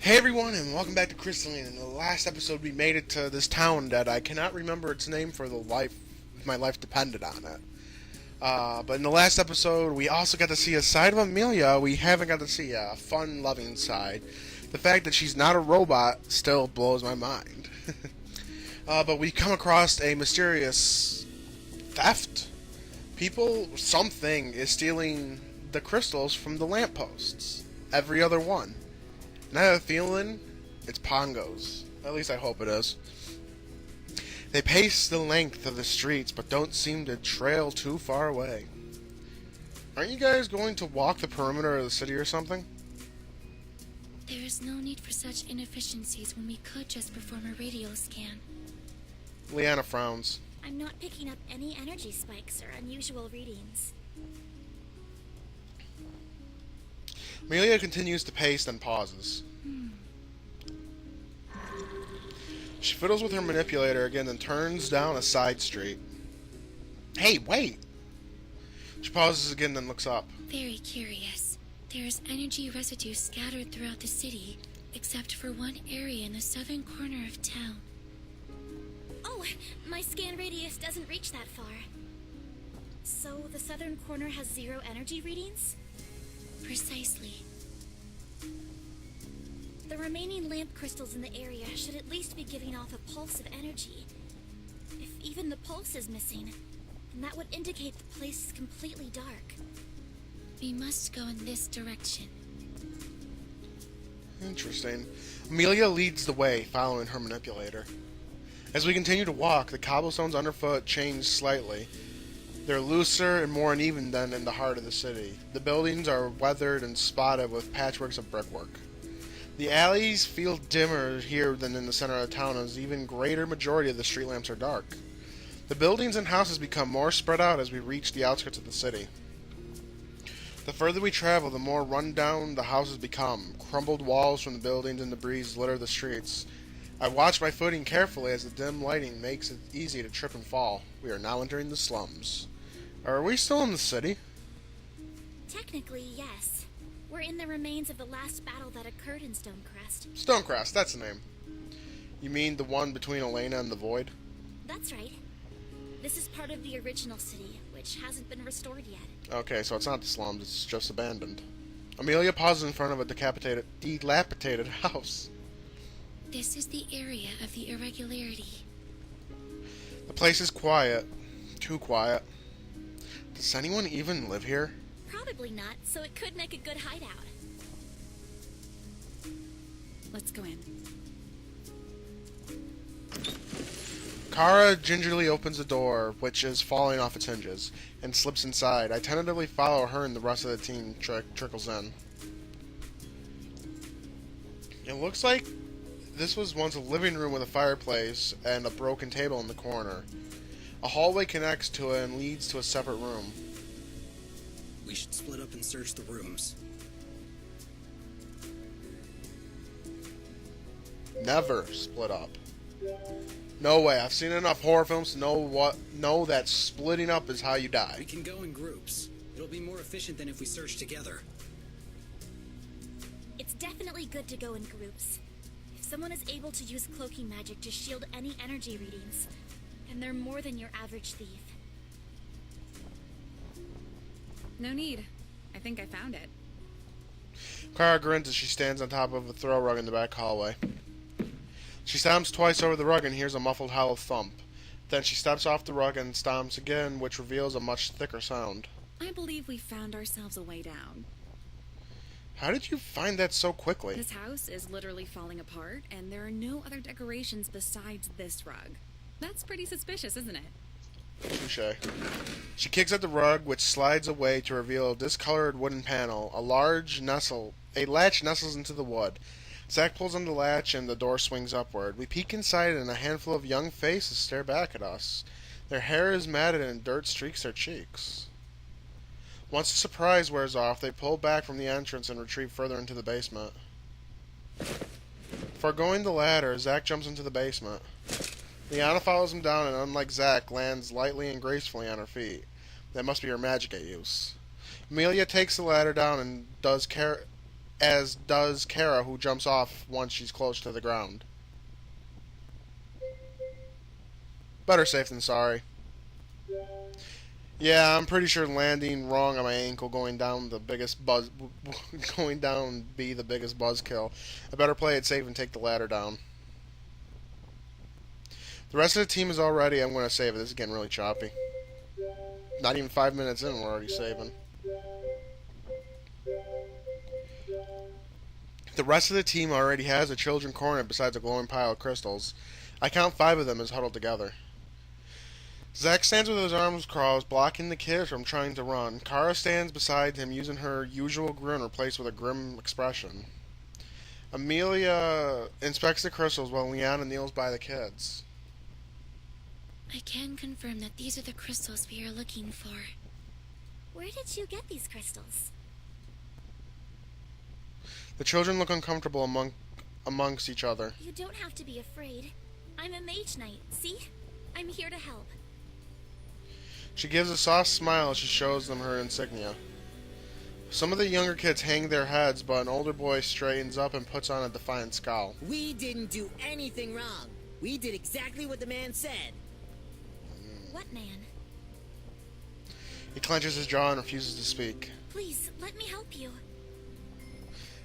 Hey everyone, and welcome back to Crystalline. In the last episode, we made it to this town that I cannot remember its name for the life. My life depended on it. But in the last episode, we also got to see a side of Amelia we haven't got to see, a fun, loving side. The fact that she's not a robot still blows my mind. But we come across a mysterious theft. Something is stealing the crystals from the lampposts. Every other one. And I have a feeling it's Pongos. At least I hope it is. They pace the length of the streets, but don't seem to trail too far away. Aren't you guys going to walk the perimeter of the city or something? There is no need for such inefficiencies when we could just perform a radio scan. Leanna frowns. I'm not picking up any energy spikes or unusual readings. Amelia continues to pace, then pauses. She fiddles with her manipulator again, then turns down a side street. Hey, wait! She pauses again, then looks up. Very curious. There is energy residue scattered throughout the city, except for one area in the southern corner of town. Oh, my scan radius doesn't reach that far. So the southern corner has 0 energy readings? Precisely. The remaining lamp crystals in the area should at least be giving off a pulse of energy. If even the pulse is missing, then that would indicate the place is completely dark. We must go in this direction. Interesting. Amelia leads the way, following her manipulator. As we continue to walk, the cobblestones underfoot change slightly. They're looser and more uneven than in the heart of the city. The buildings are weathered and spotted with patchworks of brickwork. The alleys feel dimmer here than in the center of the town, as even greater majority of the street lamps are dark. The buildings and houses become more spread out as we reach the outskirts of the city. The further we travel, the more run down the houses become. Crumbled walls from the buildings and debris litter the streets. I watch my footing carefully as the dim lighting makes it easy to trip and fall. We are now entering the slums. Are we still in the city? Technically, yes. We're in the remains of the last battle that occurred in Stonecrest. Stonecrest, that's the name. You mean the one between Elena and the Void? That's right. This is part of the original city, which hasn't been restored yet. Okay, so it's not the slums, it's just abandoned. Amelia pauses in front of a dilapidated house. This is the area of the irregularity. The place is quiet. Too quiet. Does anyone even live here? Probably not, so it could make a good hideout. Let's go in. Kara gingerly opens the door, which is falling off its hinges, and slips inside. I tentatively follow her and the rest of the team trickles in. It looks like this was once a living room with a fireplace and a broken table in the corner. A hallway connects to it and leads to a separate room. We should split up and search the rooms. Never split up. No way. I've seen enough horror films to know that splitting up is how you die. We can go in groups. It'll be more efficient than if we search together. It's definitely good to go in groups. If someone is able to use cloaking magic to shield any energy readings, then they're more than your average thief. No need. I think I found it. Kara grins as she stands on top of a throw rug in the back hallway. She stomps twice over the rug and hears a muffled hollow thump. Then she steps off the rug and stomps again, which reveals a much thicker sound. I believe we found ourselves a way down. How did you find that so quickly? This house is literally falling apart, and there are no other decorations besides this rug. That's pretty suspicious, isn't it? Touché. She kicks at the rug, which slides away to reveal a discolored wooden panel. A latch nestles into the wood. Zack pulls on the latch and the door swings upward. We peek inside and a handful of young faces stare back at us. Their hair is matted and dirt streaks their cheeks. Once the surprise wears off, they pull back from the entrance and retreat further into the basement. Foregoing the ladder, Zack jumps into the basement. Liana follows him down and, unlike Zack, lands lightly and gracefully on her feet. That must be her magic at use. Amelia takes the ladder down and does as does Kara, who jumps off once she's close to the ground. Better safe than sorry. Yeah, I'm pretty sure landing wrong on my ankle going down be the biggest buzzkill. I better play it safe and take the ladder down. The rest of the team is all ready. I'm going to save it. This is getting really choppy. Not even 5 minutes in, we're already saving. The rest of the team already has a children corner besides a glowing pile of crystals. I count 5 of them as huddled together. Zack stands with his arms crossed, blocking the kids from trying to run. Kara stands beside him, using her usual grin replaced with a grim expression. Amelia inspects the crystals while Liana kneels by the kids. I can confirm that these are the crystals we are looking for. Where did you get these crystals? The children look uncomfortable amongst each other. You don't have to be afraid. I'm a mage knight, see? I'm here to help. She gives a soft smile as she shows them her insignia. Some of the younger kids hang their heads, but an older boy straightens up and puts on a defiant scowl. We didn't do anything wrong. We did exactly what the man said. What man? He clenches his jaw and refuses to speak. Please, let me help you.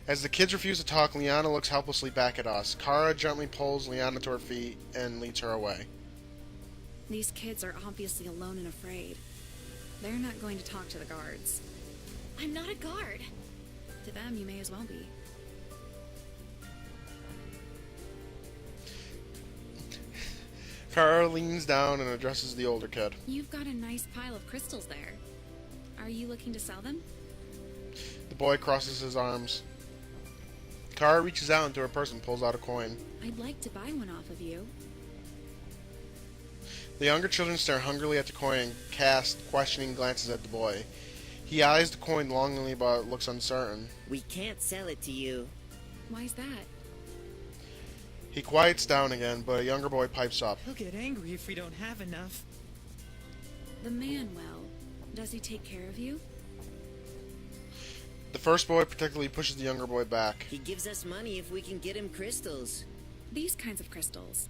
As the kids refuse to talk, Liana looks helplessly back at us. Kara gently pulls Liana to her feet and leads her away. These kids are obviously alone and afraid. They're not going to talk to the guards. I'm not a guard. To them, you may as well be. Kara leans down and addresses the older kid. You've got a nice pile of crystals there. Are you looking to sell them? The boy crosses his arms. Kara reaches out into her purse and pulls out a coin. I'd like to buy one off of you. The younger children stare hungrily at the coin and cast questioning glances at the boy. He eyes the coin longingly but looks uncertain. We can't sell it to you. Why's that? He quiets down again, but a younger boy pipes up. He'll get angry if we don't have enough. The man, well, does he take care of you? The first boy particularly pushes the younger boy back. He gives us money if we can get him crystals. These kinds of crystals.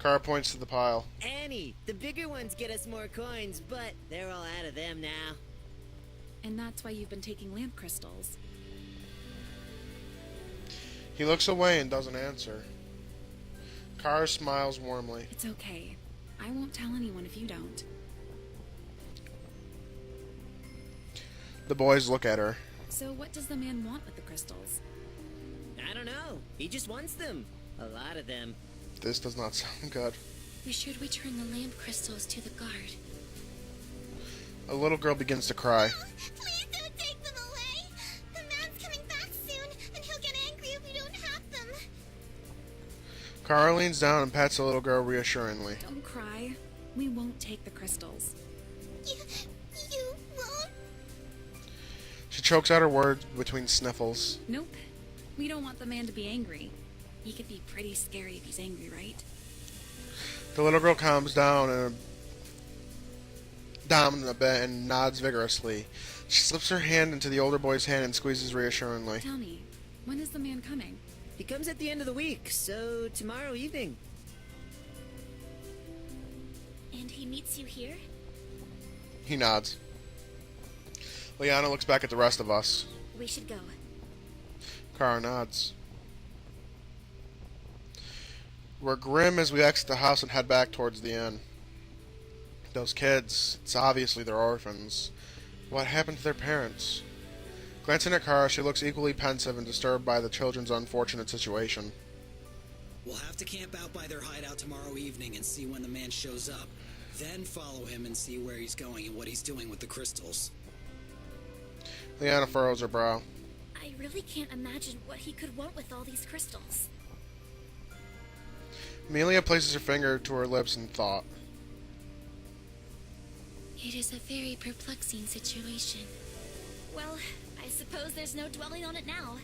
Kara points to the pile. Annie, the bigger ones get us more coins, but they're all out of them now. And that's why you've been taking lamp crystals. He looks away and doesn't answer. Kara smiles warmly. It's okay. I won't tell anyone if you don't. The boys look at her. So what does the man want with the crystals? I don't know. He just wants them. A lot of them. This does not sound good. We should return the lamp crystals to the guard. A little girl begins to cry. Please don't take them away. The man's coming back soon, and he'll get angry if we don't have them. Kara leans down and pats the little girl reassuringly. Don't cry. We won't take the crystals. You won't? She chokes out her words between sniffles. Nope. We don't want the man to be angry. He could be pretty scary if he's angry, right? The little girl calms down a bit and nods vigorously. She slips her hand into the older boy's hand and squeezes reassuringly. Tell me, when is the man coming? He comes at the end of the week, so tomorrow evening. And he meets you here? He nods. Liana looks back at the rest of us. We should go. Kara nods. We're grim as we exit the house and head back towards the inn. Those kids, it's obviously they're orphans. What happened to their parents? Glancing at Kara, she looks equally pensive and disturbed by the children's unfortunate situation. We'll have to camp out by their hideout tomorrow evening and see when the man shows up. Then follow him and see where he's going and what he's doing with the crystals. Liana furrows her brow. I really can't imagine what he could want with all these crystals. Amelia places her finger to her lips in thought. It is a very perplexing situation. Well, I suppose there's no dwelling on it now.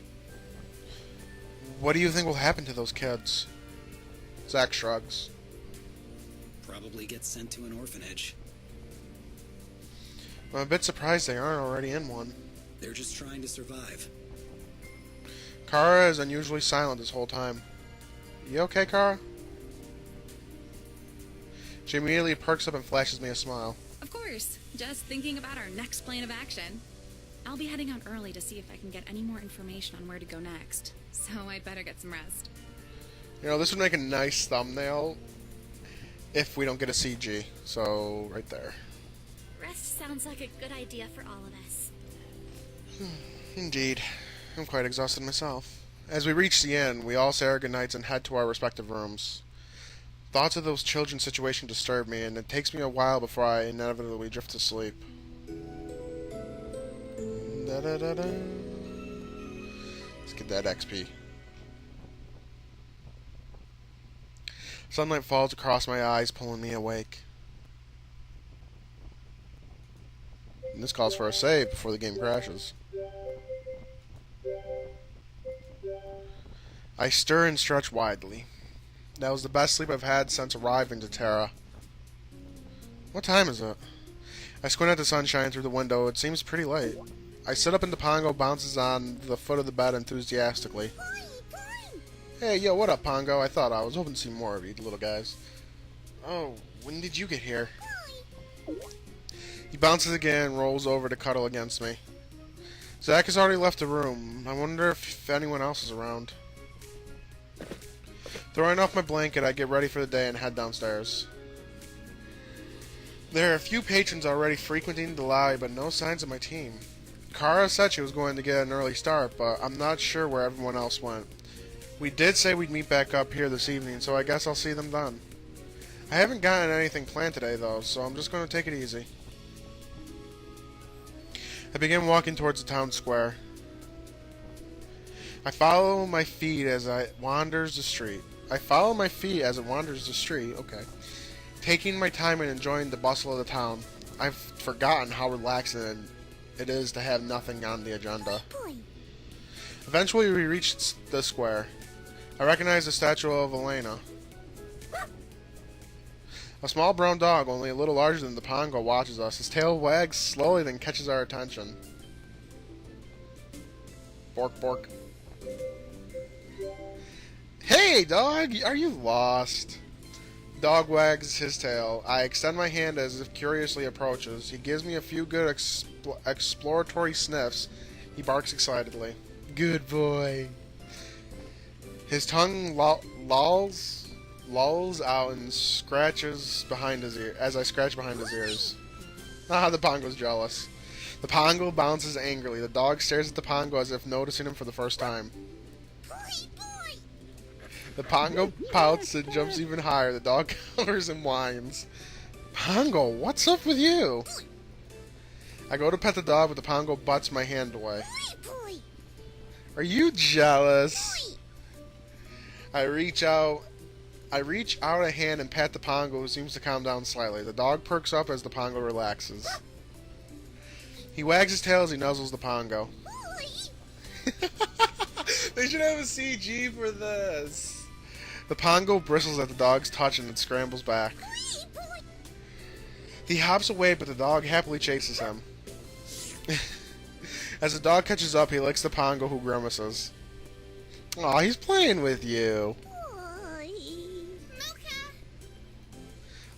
What do you think will happen to those kids? Zack shrugs. Probably get sent to an orphanage. I'm a bit surprised they aren't already in one. They're just trying to survive. Kara is unusually silent this whole time. You okay, Kara? She immediately perks up and flashes me a smile. Of course. Just thinking about our next plan of action. I'll be heading out early to see if I can get any more information on where to go next. So I'd better get some rest. You know, this would make a nice thumbnail if we don't get a CG. So, right there. Rest sounds like a good idea for all of us. Indeed. I'm quite exhausted myself. As we reach the inn, we all say our goodnights and head to our respective rooms. Thoughts of those children's situation disturb me, and it takes me a while before I inevitably drift to sleep. Da-da-da-da. Let's get that XP. Sunlight falls across my eyes, pulling me awake. And this calls for a save before the game crashes. I stir and stretch widely. That was the best sleep I've had since arriving to Terra. What time is it? I squint at the sunshine through the window. It seems pretty late. I sit up and Pongo bounces on the foot of the bed enthusiastically. Hey, yo, what up, Pongo? I was hoping to see more of you little guys. Oh, when did you get here? He bounces again and rolls over to cuddle against me. Zach has already left the room. I wonder if anyone else is around. Throwing off my blanket, I get ready for the day and head downstairs. There are a few patrons already frequenting the lobby, but no signs of my team. Kara said she was going to get an early start, but I'm not sure where everyone else went. We did say we'd meet back up here this evening, so I guess I'll see them then. I haven't gotten anything planned today, though, so I'm just going to take it easy. I begin walking towards the town square. I follow my feet as it wanders the street. Okay. Taking my time and enjoying the bustle of the town. I've forgotten how relaxing it is to have nothing on the agenda. Eventually we reach the square. I recognize the statue of Elena. A small brown dog, only a little larger than the Pongo, watches us. His tail wags slowly, then catches our attention. Bork, bork. Hey, dog! Are you lost? Dog wags his tail. I extend my hand as if curiously approaches. He gives me a few good exploratory sniffs. He barks excitedly. Good boy. His tongue lolls out and scratches behind his ear as I scratch behind his ears. Ah, the Pongo's jealous. The Pongo bounces angrily. The dog stares at the Pongo as if noticing him for the first time. The Pongo pouts and jumps even higher. The dog colors and whines. Pongo, what's up with you? I go to pet the dog, but the Pongo butts my hand away. Are you jealous? I reach out a hand and pat the Pongo, who seems to calm down slightly. The dog perks up as the Pongo relaxes. He wags his tail as he nuzzles the Pongo. They should have a CG for this. The Pongo bristles at the dog's touch and it scrambles back. He hops away, but the dog happily chases him. As the dog catches up, he licks the Pongo, who grimaces. Aw, he's playing with you.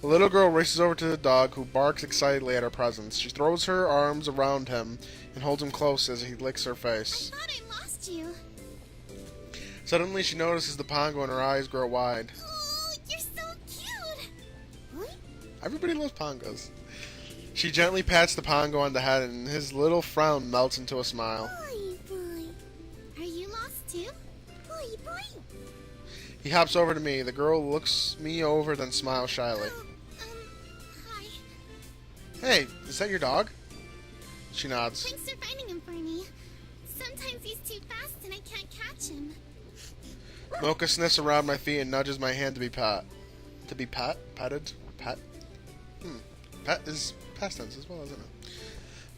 A little girl races over to the dog, who barks excitedly at her presence. She throws her arms around him and holds him close as he licks her face. I thought I lost you. Suddenly, she notices the Pongo and her eyes grow wide. Oh, you're so cute. What? Everybody loves Pongos. She gently pats the Pongo on the head, and his little frown melts into a smile. Boy. Are you lost too? Boy. He hops over to me. The girl looks me over, then smiles shyly. Hi. Hey, is that your dog? She nods. Thanks for finding him for me. Sometimes he's too fast and I can't catch him. Mocha sniffs around my feet and nudges my hand to be pat. To be patted? Pat? Pet is past tense as well, isn't it?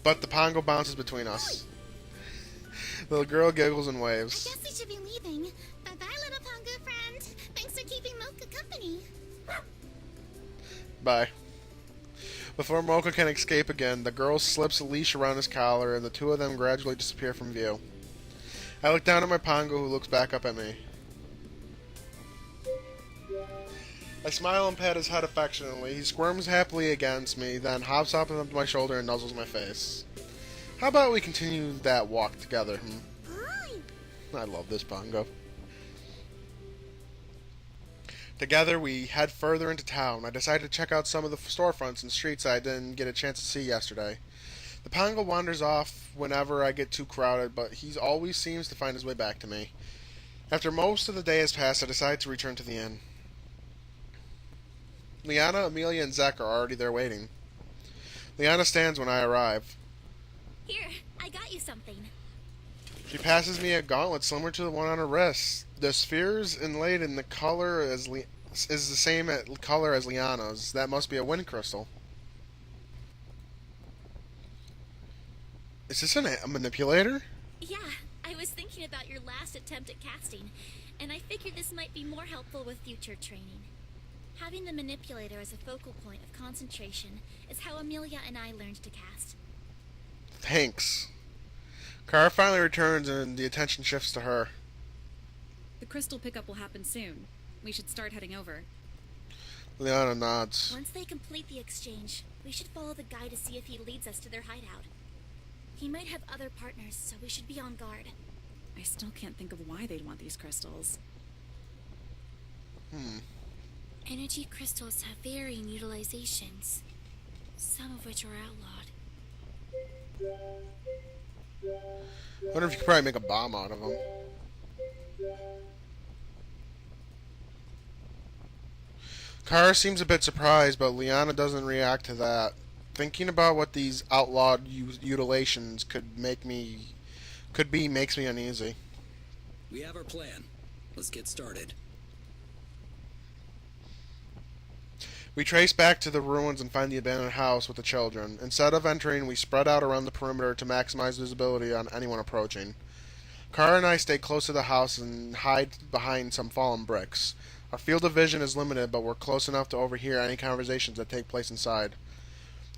But the Pongo bounces between us. The little girl giggles and waves. I guess we should be leaving. Bye-bye, little Pongo friend. Thanks for keeping Mocha company. Bye. Before Mocha can escape again, the girl slips a leash around his collar and the two of them gradually disappear from view. I look down at my Pongo, who looks back up at me. I smile and pat his head affectionately. He squirms happily against me, then hops up onto my shoulder and nuzzles my face. How about we continue that walk together, I love this Pongo. Together, we head further into town. I decide to check out some of the storefronts and streets I didn't get a chance to see yesterday. The Pongo wanders off whenever I get too crowded, but he always seems to find his way back to me. After most of the day has passed, I decide to return to the inn. Liana, Amelia, and Zek are already there waiting. Liana stands when I arrive. Here, I got you something. She passes me a gauntlet similar to the one on her wrist. The spheres inlaid in the color is the same color as Liana's. That must be a wind crystal. Is this a manipulator? Yeah, I was thinking about your last attempt at casting, and I figured this might be more helpful with future training. Having the manipulator as a focal point of concentration is how Amelia and I learned to cast. Thanks. Kara finally returns and the attention shifts to her. The crystal pickup will happen soon. We should start heading over. Liana nods. Once they complete the exchange, we should follow the guy to see if he leads us to their hideout. He might have other partners, so we should be on guard. I still can't think of why they'd want these crystals. Energy crystals have varying utilizations, some of which are outlawed. I wonder if you could probably make a bomb out of them. Kara seems a bit surprised, but Liana doesn't react to that. Thinking about what these outlawed utilizations could be makes me uneasy. We have our plan. Let's get started. We trace back to the ruins and find the abandoned house with the children. Instead of entering, we spread out around the perimeter to maximize visibility on anyone approaching. Kara and I stay close to the house and hide behind some fallen bricks. Our field of vision is limited, but we're close enough to overhear any conversations that take place inside.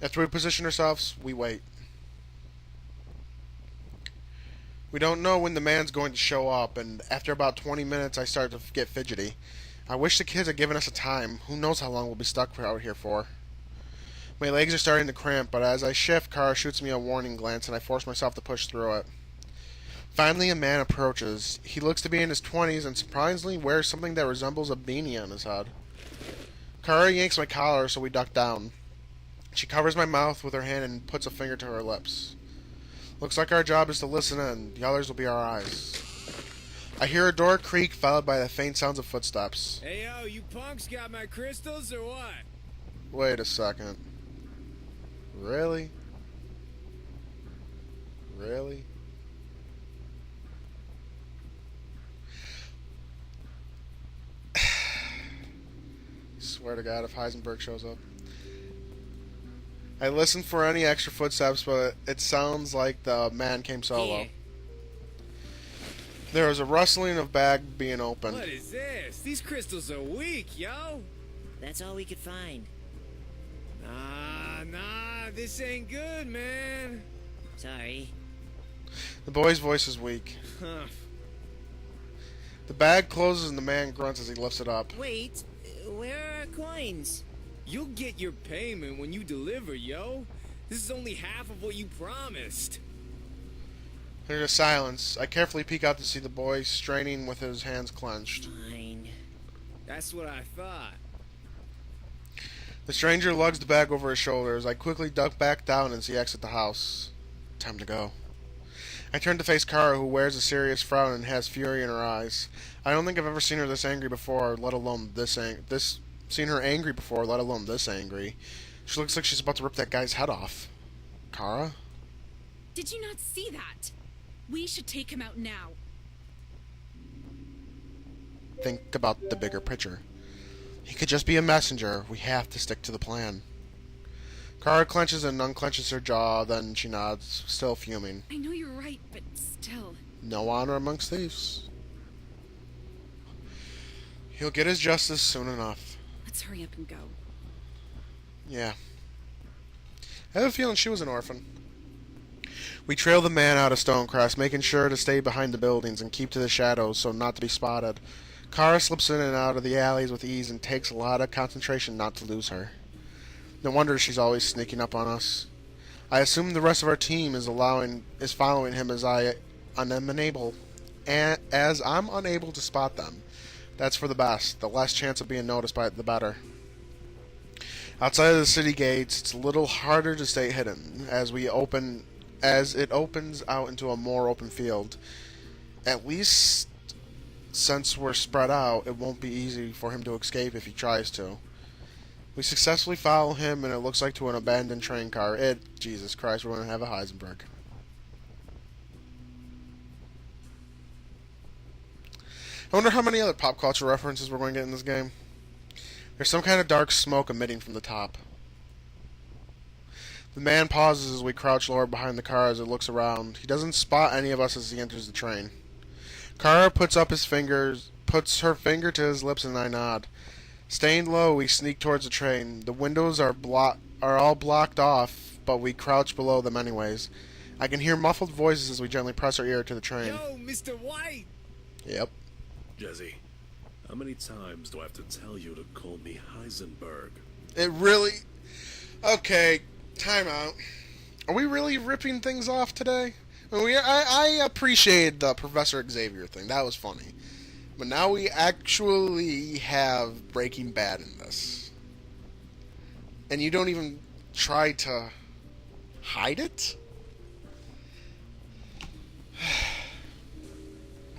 After we position ourselves, we wait. We don't know when the man's going to show up, and after about 20 minutes I start to get fidgety. I wish the kids had given us a time. Who knows how long we'll be stuck out here for. My legs are starting to cramp, but as I shift, Kara shoots me a warning glance, and I force myself to push through it. Finally, a man approaches. He looks to be in his 20s and surprisingly wears something that resembles a beanie on his head. Kara yanks my collar, so we duck down. She covers my mouth with her hand and puts a finger to her lips. Looks like our job is to listen in. The others will be our eyes. I hear a door creak, followed by the faint sounds of footsteps. Hey yo, you punks got my crystals or what? Wait a second. Really? Really? Swear to God, if Heisenberg shows up. I listen for any extra footsteps, but it sounds like the man came solo. Here. There was a rustling of bag being opened. What is this? These crystals are weak, yo. That's all we could find. Nah, this ain't good, man. Sorry. The boy's voice is weak. Huh. The bag closes and the man grunts as he lifts it up. Wait, where are our coins? You'll get your payment when you deliver, yo. This is only half of what you promised. There's a silence. I carefully peek out to see the boy straining with his hands clenched. Fine. That's what I thought. The stranger lugs the bag over his shoulders. I quickly duck back down as he exits the house. Time to go. I turn to face Kara, who wears a serious frown and has fury in her eyes. I don't think I've ever seen her this angry before, let alone seen her angry before, let alone this angry. She looks like she's about to rip that guy's head off. Kara? Did you not see that? We should take him out now. Think about the bigger picture. He could just be a messenger. We have to stick to the plan. Kara clenches and unclenches her jaw, then she nods, still fuming. I know you're right, but still. No honor amongst thieves. He'll get his justice soon enough. Let's hurry up and go. Yeah. I have a feeling she was an orphan. We trail the man out of Stonecrest, making sure to stay behind the buildings and keep to the shadows so not to be spotted. Kara slips in and out of the alleys with ease and takes a lot of concentration not to lose her. No wonder she's always sneaking up on us. I assume the rest of our team is following him as I'm unable to spot them. That's for the best. The less chance of being noticed by it, the better. Outside of the city gates, it's a little harder to stay hidden as it opens out into a more open field. At least since we're spread out, it won't be easy for him to escape if he tries to. We successfully follow him, and it looks like to an abandoned train car. Jesus Christ, we're going to have a Heisenberg. I wonder how many other pop culture references we're going to get in this game. There's some kind of dark smoke emitting from the top. The man pauses as we crouch lower behind the car as it looks around. He doesn't spot any of us as he enters the train. Kara puts her finger to his lips, and I nod. Staying low, we sneak towards the train. The windows are all blocked off, but we crouch below them anyways. I can hear muffled voices as we gently press our ear to the train. Yo, Mr. White! Yep. Jesse, how many times do I have to tell you to call me Heisenberg? It really... Okay, time out. Are we really ripping things off today? I appreciated the Professor Xavier thing. That was funny. But now we actually have Breaking Bad in this. And you don't even try to hide it?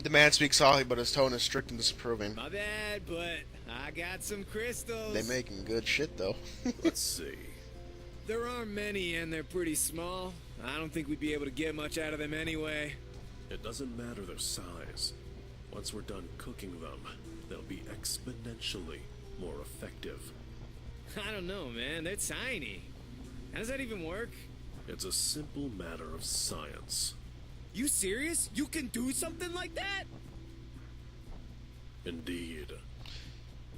The man speaks softly, but his tone is strict and disapproving. My bad, but I got some crystals. They making good shit, though. Let's see. There aren't many, and they're pretty small. I don't think we'd be able to get much out of them anyway. It doesn't matter their size. Once we're done cooking them, they'll be exponentially more effective. I don't know, man. They're tiny. How does that even work? It's a simple matter of science. You serious? You can do something like that? Indeed.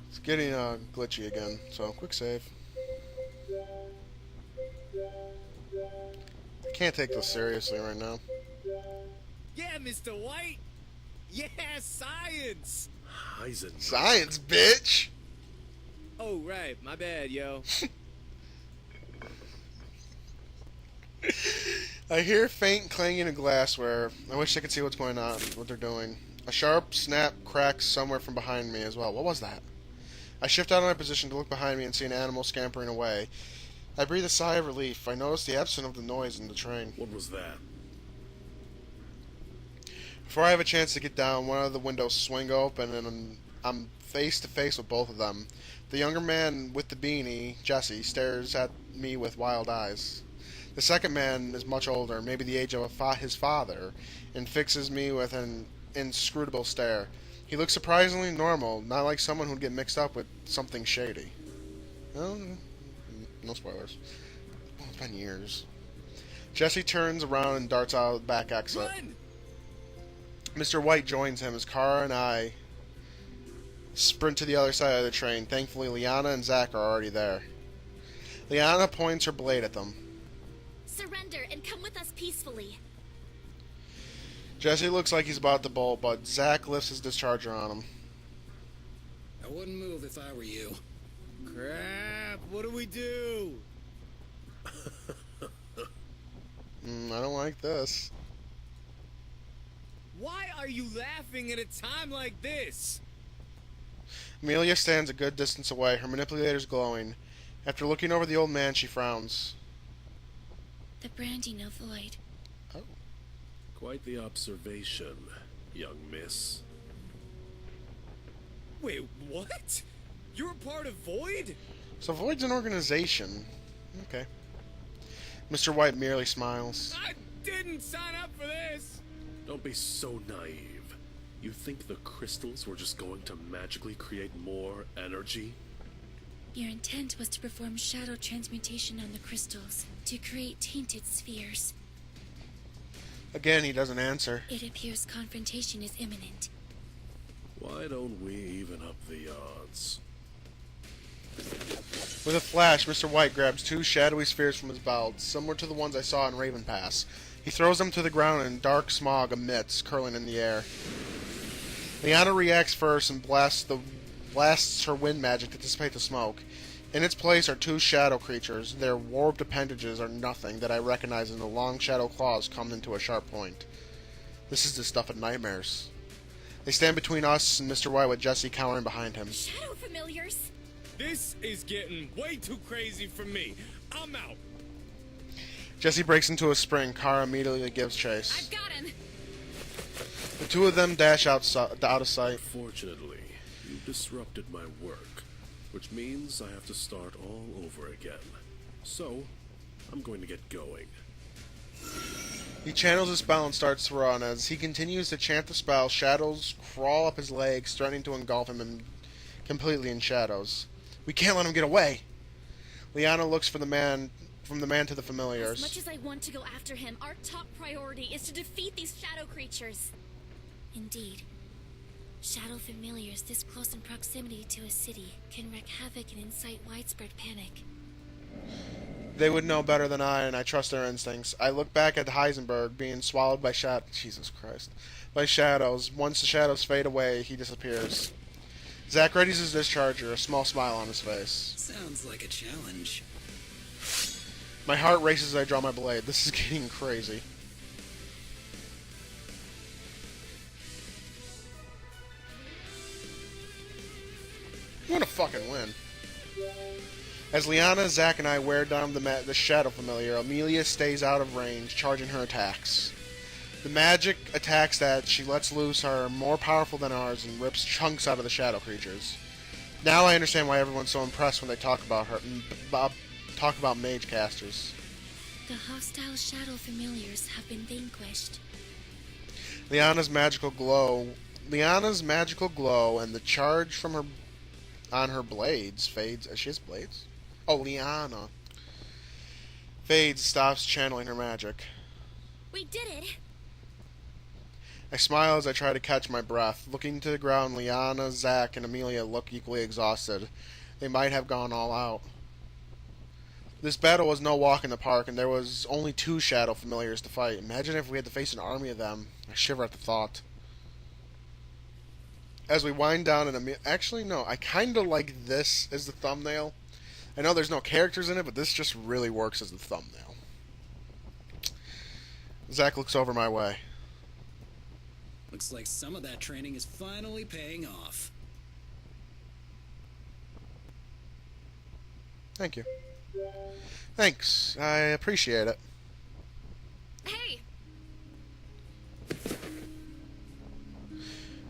It's getting glitchy again, so quick save. I can't take this seriously right now. Yeah, Mr. White. Yeah, science. Heisenberg. Science, bitch! Oh, right. My bad, yo. I hear faint clanging of glassware. I wish I could see what's going on, what they're doing. A sharp snap cracks somewhere from behind me as well. What was that? I shift out of my position to look behind me and see an animal scampering away. I breathe a sigh of relief. I notice the absence of the noise in the train. What was that? Before I have a chance to get down, one of the windows swing open and I'm face to face with both of them. The younger man with the beanie, Jesse, stares at me with wild eyes. The second man is much older, maybe the age of his father, and fixes me with an inscrutable stare. He looks surprisingly normal, not like someone who'd get mixed up with something shady. No spoilers. Oh, it's been years. Jesse turns around and darts out the back exit. Run! Mr. White joins him as Kara and I sprint to the other side of the train. Thankfully, Liana and Zach are already there. Liana points her blade at them. Surrender and come with us peacefully. Jesse looks like he's about to bolt, but Zach lifts his discharger on him. I wouldn't move if I were you. Crap, what do we do? I don't like this. Why are you laughing at a time like this? Amelia stands a good distance away, her manipulator's glowing. After looking over the old man, she frowns. The branding of void. Oh. Quite the observation, young miss. Wait, what? You're a part of Void? So Void's an organization. Okay. Mr. White merely smiles. I didn't sign up for this! Don't be so naive. You think the crystals were just going to magically create more energy? Your intent was to perform shadow transmutation on the crystals to create tainted spheres. Again, he doesn't answer. It appears confrontation is imminent. Why don't we even up the odds? With a flash, Mr. White grabs two shadowy spheres from his belt, similar to the ones I saw in Raven Pass. He throws them to the ground and dark smog emits, curling in the air. Liana reacts first and blasts her wind magic to dissipate the smoke. In its place are two shadow creatures. Their warped appendages are nothing that I recognize in the long shadow claws come into a sharp point. This is the stuff of nightmares. They stand between us and Mr. White with Jesse cowering behind him. Shadow familiars? This is getting way too crazy for me. I'm out. Jesse breaks into a sprint. Kara immediately gives chase. I've got him. The two of them dash out of sight. Unfortunately, you disrupted my work, which means I have to start all over again. So, I'm going to get going. He channels his spell and starts to run. As he continues to chant the spell, shadows crawl up his legs, threatening to engulf him completely in shadows. We can't let him get away. Liana looks from the man to the familiars. As much as I want to go after him, our top priority is to defeat these shadow creatures. Indeed. Shadow familiars this close in proximity to a city can wreak havoc and incite widespread panic. They would know better than I, and I trust their instincts. I look back at Heisenberg being swallowed by by shadows. Once the shadows fade away, he disappears. Zack readies his discharger, a small smile on his face. Sounds like a challenge. My heart races as I draw my blade. This is getting crazy. I'm gonna fucking win. As Liana, Zack, and I wear down the shadow familiar, Amelia stays out of range, charging her attacks. The magic attacks that she lets loose are more powerful than ours and rips chunks out of the shadow creatures. Now I understand why everyone's so impressed when they talk about mage casters. The hostile shadow familiars have been vanquished. Liana's magical glow and the charge from her on her blades fades. She has blades? Oh, Liana. Fades, stops channeling her magic. We did it! I smile as I try to catch my breath. Looking to the ground, Liana, Zack, and Amelia look equally exhausted. They might have gone all out. This battle was no walk in the park, and there was only two shadow familiars to fight. Imagine if we had to face an army of them. I shiver at the thought. As we wind down and actually, no, I kind of like this as the thumbnail. I know there's no characters in it, but this just really works as the thumbnail. Zack looks over my way. Looks like some of that training is finally paying off. Thank you. Thanks. I appreciate it. Hey!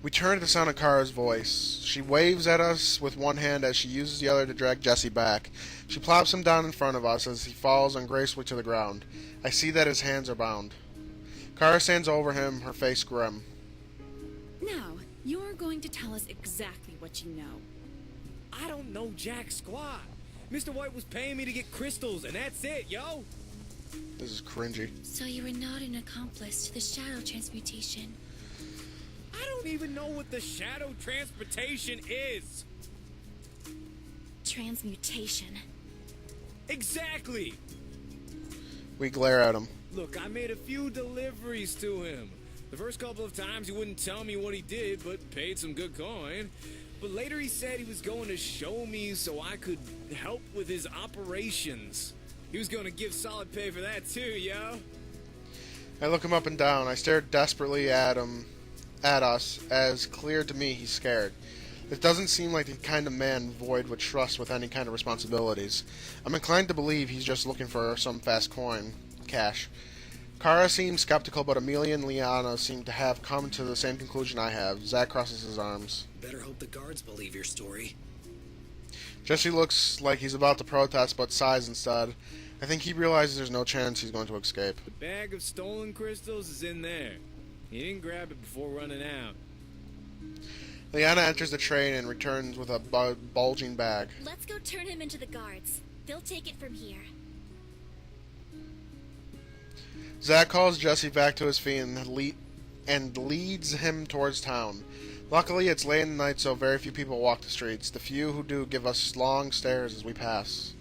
We turn at the sound of Kara's voice. She waves at us with one hand as she uses the other to drag Jesse back. She plops him down in front of us as he falls ungracefully to the ground. I see that his hands are bound. Kara stands over him, her face grim. Now, you're going to tell us exactly what you know. I don't know jack squat. Mr. White was paying me to get crystals, and that's it, yo. This is cringy. So you were not an accomplice to the shadow transmutation. I don't even know what the shadow transportation is. Transmutation. Exactly. We glare at him. Look, I made a few deliveries to him. The first couple of times he wouldn't tell me what he did, but paid some good coin. But later he said he was going to show me so I could help with his operations. He was going to give solid pay for that too, yo. I look him up and down. I stare desperately at us, as clear to me he's scared. It doesn't seem like the kind of man Void would trust with any kind of responsibilities. I'm inclined to believe he's just looking for some fast cash. Kara seems skeptical, but Amelia and Liana seem to have come to the same conclusion I have. Zack crosses his arms. Better hope the guards believe your story. Jesse looks like he's about to protest, but sighs instead. I think he realizes there's no chance he's going to escape. The bag of stolen crystals is in there. He didn't grab it before running out. Liana enters the train and returns with a bulging bag. Let's go turn him into the guards. They'll take it from here. Zack calls Jesse back to his feet and leads him towards town. Luckily, it's late in the night, so very few people walk the streets. The few who do give us long stares as we pass.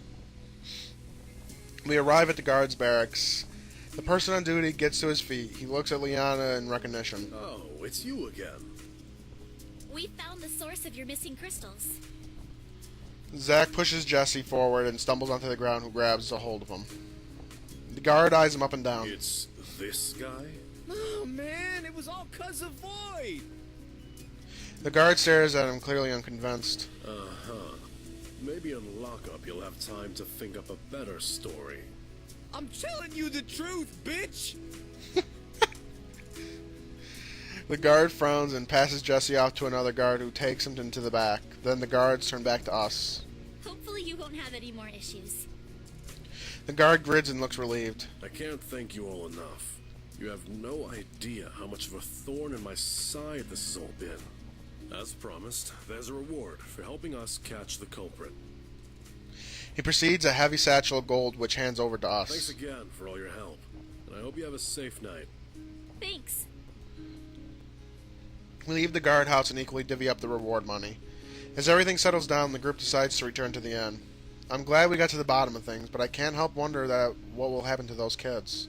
We arrive at the guards' barracks. The person on duty gets to his feet. He looks at Liana in recognition. Oh, it's you again. We found the source of your missing crystals. Zack pushes Jesse forward and stumbles onto the ground, who grabs a hold of him. The guard eyes him up and down. It's this guy? Oh man, it was all 'cause of Void. The guard stares at him, clearly unconvinced. Uh-huh. Maybe in lockup you'll have time to think up a better story. I'm telling you the truth, bitch. The guard frowns and passes Jesse off to another guard, who takes him into the back. Then the guards turn back to us. Hopefully you won't have any more issues. The guard grins and looks relieved. I can't thank you all enough. You have no idea how much of a thorn in my side this has all been. As promised, there's a reward for helping us catch the culprit. He proceeds a heavy satchel of gold, which hands over to us. Thanks again for all your help, and I hope you have a safe night. Thanks. We leave the guardhouse and equally divvy up the reward money. As everything settles down, the group decides to return to the inn. I'm glad we got to the bottom of things, but I can't help wonder that what will happen to those kids.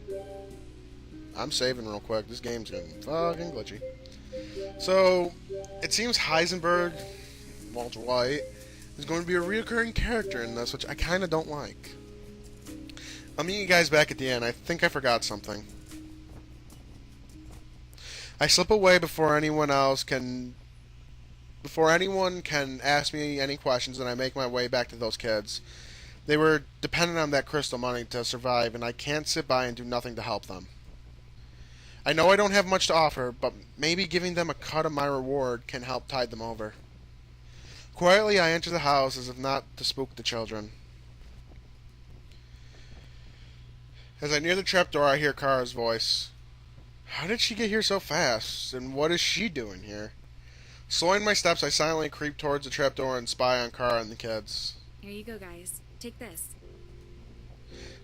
Yeah. I'm saving real quick. This game's getting fucking glitchy. So, it seems Heisenberg, Walter White, is going to be a reoccurring character in this, which I kind of don't like. I'll meet you guys back at the end. I think I forgot something. I slip away before anyone can ask me any questions, and I make my way back to those kids. They were dependent on that crystal money to survive, and I can't sit by and do nothing to help them. I know I don't have much to offer, but maybe giving them a cut of my reward can help tide them over. Quietly, I enter the house as if not to spook the children. As I near the trapdoor, I hear Kara's voice. How did she get here so fast? And what is she doing here? Slowing my steps, I silently creep towards the trapdoor and spy on Kara and the kids. Here you go, guys. Take this.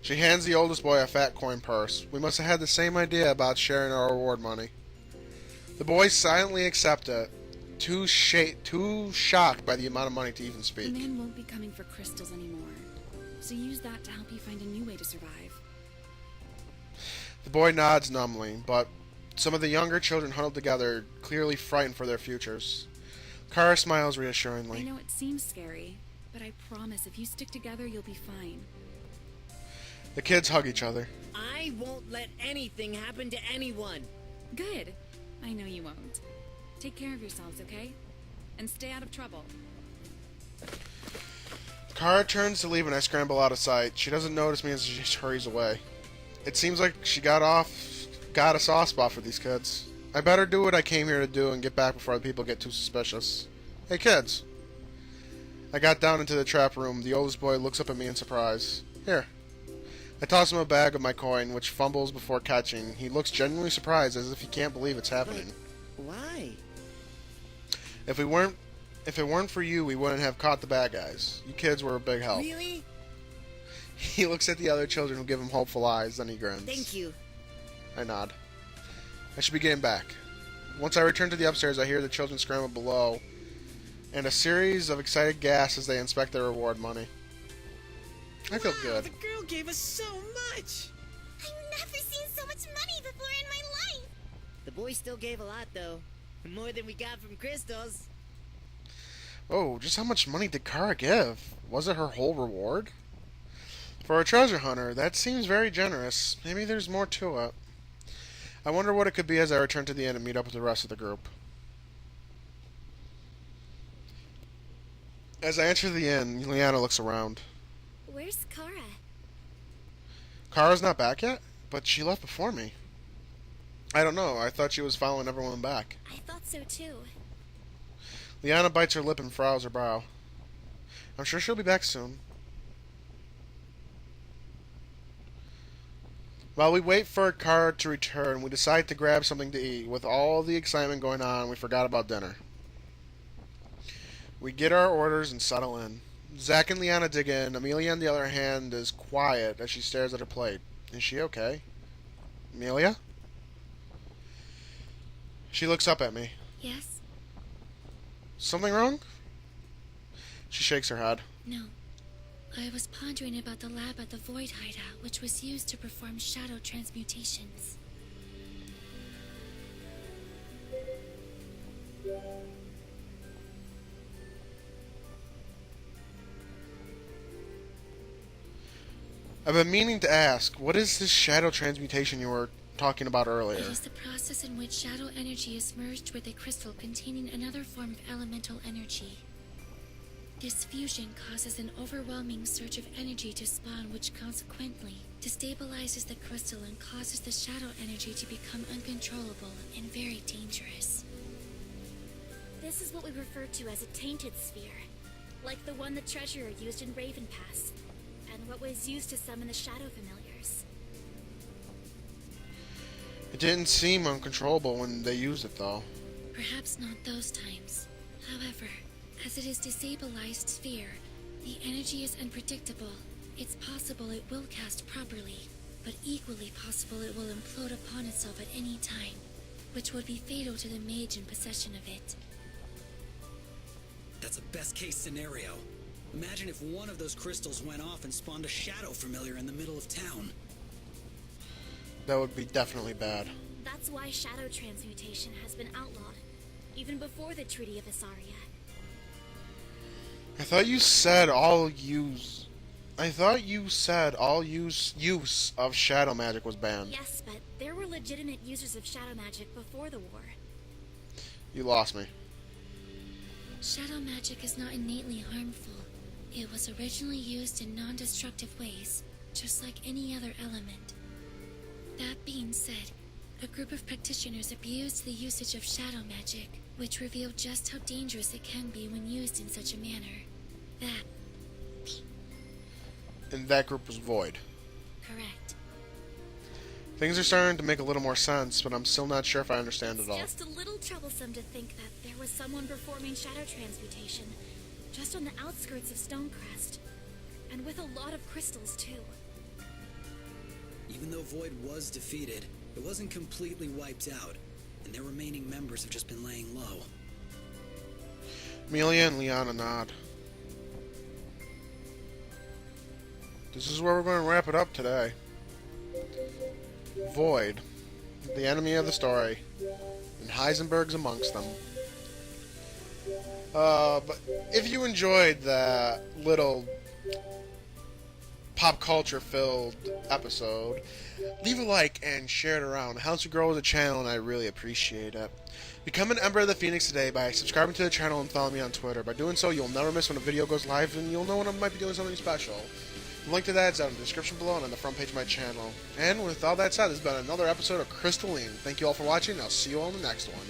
She hands the oldest boy a fat coin purse. We must have had the same idea about sharing our reward money. The boys silently accept it, too shocked by the amount of money to even The speak. man won't be coming for crystals anymore, so use that to help you find a new way to survive. The boy nods numbly, but some of the younger children huddled together, clearly frightened for their futures. Kara smiles I reassuringly. know it seems scary, but I promise if you stick together, you'll be fine. The kids hug each other. I won't let anything happen to anyone. Good. I know you won't. Take care of yourselves, okay? And stay out of trouble. Kara turns to leave and I scramble out of sight. She doesn't notice me as she hurries away. It seems like she got a soft spot for these kids. I better do what I came here to do and get back before the people get too suspicious. Hey kids. I got down into the trap room. The oldest boy looks up at me in surprise. Here. I toss him a bag of my coin, which fumbles before catching. He looks genuinely surprised, as if he can't believe it's happening. Why? If it weren't for you, we wouldn't have caught the bad guys. You kids were a big help. Really? He looks at the other children who give him hopeful eyes, then he grins. Thank you. I nod. I should be getting back. Once I return to the upstairs, I hear the children scramble below, and a series of excited gasps as they inspect their reward money. I feel good. The girl gave us so much. I've never seen so much money before in my life. The boy still gave a lot, though. More than we got from crystals. Oh, just how much money did Kara give? Was it her whole reward? For a treasure hunter, that seems very generous. Maybe there's more to it. I wonder what it could be as I return to the inn and meet up with the rest of the group. As I enter the inn, Liana looks around. Where's Kara? Kara's not back yet? But she left before me. I don't know. I thought she was following everyone back. I thought so too. Liana bites her lip and frowns her brow. I'm sure she'll be back soon. While we wait for Kara to return, we decide to grab something to eat. With all the excitement going on, we forgot about dinner. We get our orders and settle in. Zack and Liana dig in. Amelia, on the other hand, is quiet as she stares at her plate. Is she okay? Amelia? She looks up at me. Yes? Something wrong? She shakes her head. No. I was pondering about the lab at the Void Hideout, which was used to perform shadow transmutations. I've been meaning to ask, what is this shadow transmutation you were talking about earlier? It is the process in which shadow energy is merged with a crystal containing another form of elemental energy. This fusion causes an overwhelming surge of energy to spawn, which consequently destabilizes the crystal and causes the shadow energy to become uncontrollable and very dangerous. This is what we refer to as a tainted sphere, like the one the treasurer used in Raven Pass, and what was used to summon the shadow familiars. It didn't seem uncontrollable when they used it, though. Perhaps not those times. However, as it is destabilized sphere, the energy is unpredictable. It's possible it will cast properly, but equally possible it will implode upon itself at any time, which would be fatal to the mage in possession of it. That's a best-case scenario. Imagine if one of those crystals went off and spawned a shadow familiar in the middle of town. That would be definitely bad. That's why shadow transmutation has been outlawed, even before the Treaty of Isaria. I thought you said all use of shadow magic was banned. Yes, but there were legitimate users of shadow magic before the war. You lost me. Shadow magic is not innately harmful. It was originally used in non-destructive ways, just like any other element. That being said, a group of practitioners abused the usage of shadow magic, which revealed just how dangerous it can be when used in such a manner. And that group was Void. Correct. Things are starting to make a little more sense, but I'm still not sure if I understand it all. It's just a little troublesome to think that there was someone performing shadow transmutation, just on the outskirts of Stonecrest, and with a lot of crystals too. Even though Void was defeated, it wasn't completely wiped out, and their remaining members have just been laying low. Amelia and Liana nod. This is where we're going to wrap it up today. Void, the enemy of the story, and Heisenberg's amongst them. But if you enjoyed that little pop culture filled episode, leave a like and share it around. It helps me grow as a channel, and I really appreciate it. Become an Ember of the Phoenix today by subscribing to the channel and follow me on Twitter. By doing so, you'll never miss when a video goes live, and you'll know when I might be doing something special. The link to that is down in the description below and on the front page of my channel. And with all that said, this has been another episode of Crystalline. Thank you all for watching, and I'll see you all in the next one.